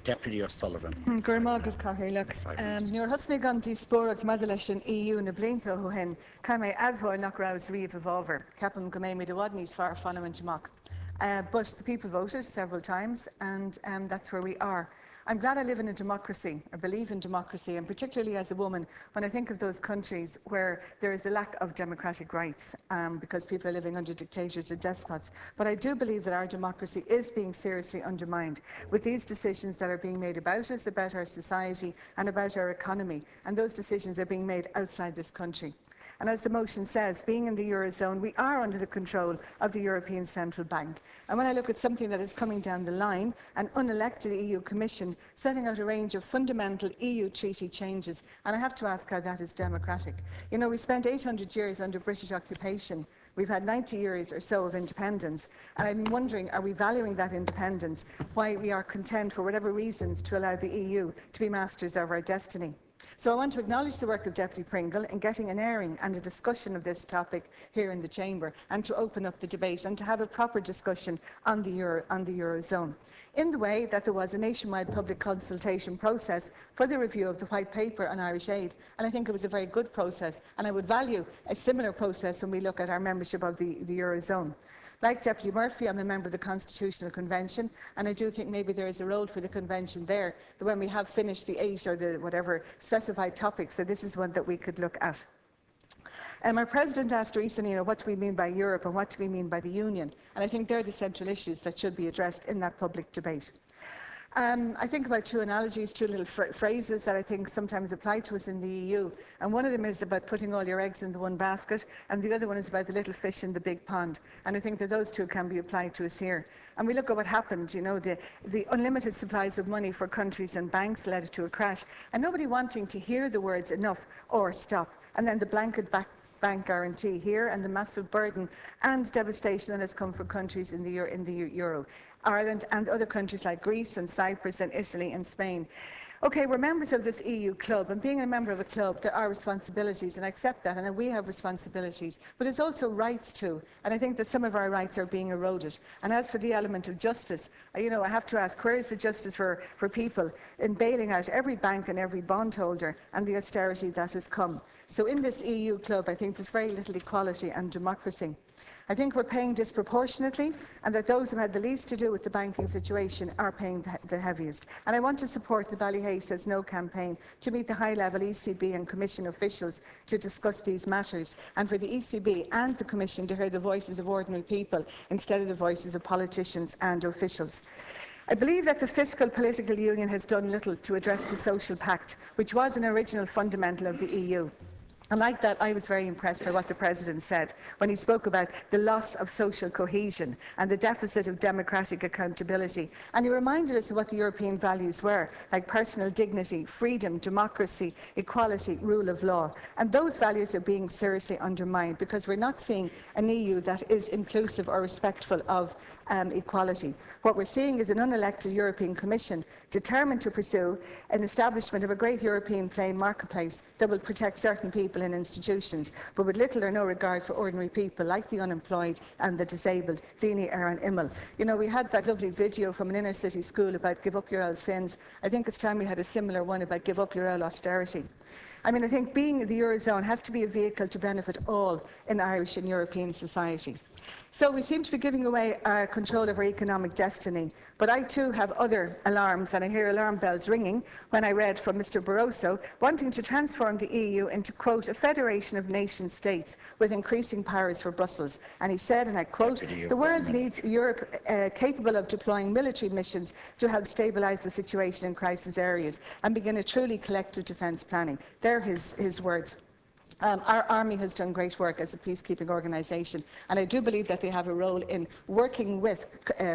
Deputy O'Sullivan. Gurmagh Cahirlock. Nuair thusnig an díspóracht mada leis an EU na blinta chu hen, ca mé admhail nach raibh riamh evolver. Ceapam go mé the wadníos far fanamint amach. But the people voted several times, and that's where we are. I'm glad I live in a democracy, I believe in democracy, and particularly as a woman, when I think of those countries where there is a lack of democratic rights because people are living under dictators or despots. But I do believe that our democracy is being seriously undermined with these decisions that are being made about us, about our society and about our economy. And those decisions are being made outside this country. And as the motion says, being in the Eurozone, we are under the control of the European Central Bank. And when I look at something that is coming down the line, an unelected EU Commission setting out a range of fundamental EU treaty changes, and I have to ask how that is democratic. You know, we spent 800 years under British occupation. We've had 90 years or so of independence, and I'm wondering, are we valuing that independence? Why we are content, for whatever reasons, to allow the EU to be masters of our destiny? So I want to acknowledge the work of Deputy Pringle in getting an airing and a discussion of this topic here in the Chamber, and to open up the debate and to have a proper discussion on the Eurozone, in the way that there was a nationwide public consultation process for the review of the White Paper on Irish aid, and I think it was a very good process, and I would value a similar process when we look at our membership of the Eurozone. Like Deputy Murphy, I'm a member of the Constitutional Convention, and I do think maybe there is a role for the Convention there, that when we have finished the 8 or the whatever specified topics, that this is one that we could look at. Our President asked recently, what do we mean by Europe and what do we mean by the Union? And I think they're the central issues that should be addressed in that public debate. I think about two analogies, two little phrases that I think sometimes apply to us in the EU. And one of them is about putting all your eggs in the one basket, and the other one is about the little fish in the big pond. And I think that those two can be applied to us here. And we look at what happened, you know, the unlimited supplies of money for countries and banks led to a crash, and nobody wanting to hear the words enough or stop. And then the blanket bank guarantee here, and the massive burden and devastation that has come for countries in the Euro. Ireland and other countries like Greece and Cyprus and Italy and Spain. Okay, we're members of this EU club, and being a member of a club, there are responsibilities, and I accept that, and then we have responsibilities, but there's also rights too, and I think that some of our rights are being eroded. And as for the element of justice, you know, I have to ask, where is the justice for people in bailing out every bank and every bondholder and the austerity that has come? So in this EU club, I think there's very little equality and democracy. I think we're paying disproportionately, and that those who had the least to do with the banking situation are paying the heaviest. And I want to support the Ballyhay Says No campaign to meet the high-level ECB and Commission officials to discuss these matters, and for the ECB and the Commission to hear the voices of ordinary people instead of the voices of politicians and officials. I believe that the fiscal political union has done little to address the social pact, which was an original fundamental of the EU. And like that, I was very impressed by what the President said when he spoke about the loss of social cohesion and the deficit of democratic accountability. And he reminded us of what the European values were, like personal dignity, freedom, democracy, equality, rule of law. And those values are being seriously undermined because we're not seeing an EU that is inclusive or respectful of equality. What we're seeing is an unelected European Commission determined to pursue an establishment of a great European plain marketplace that will protect certain people in institutions, but with little or no regard for ordinary people like the unemployed and the disabled. Dini Aran Immel. You know, we had that lovely video from an inner city school about give up your old sins. I think it's time we had a similar one about give up your old austerity. I mean, I think being in the Eurozone has to be a vehicle to benefit all in Irish and European society. So we seem to be giving away control of our economic destiny, but I too have other alarms, and I hear alarm bells ringing when I read from Mr Barroso wanting to transform the EU into, quote, a federation of nation states with increasing powers for Brussels. And he said, and I quote, the world needs a Europe capable of deploying military missions to help stabilise the situation in crisis areas and begin a truly collective defence planning. They're his words. Our army has done great work as a peacekeeping organisation, and I do believe that they have a role in working with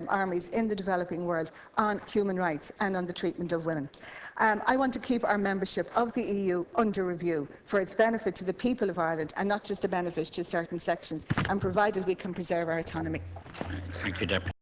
armies in the developing world on human rights and on the treatment of women. I want to keep our membership of the EU under review for its benefit to the people of Ireland and not just the benefit to certain sections, and provided we can preserve our autonomy. Thank you, Deputy.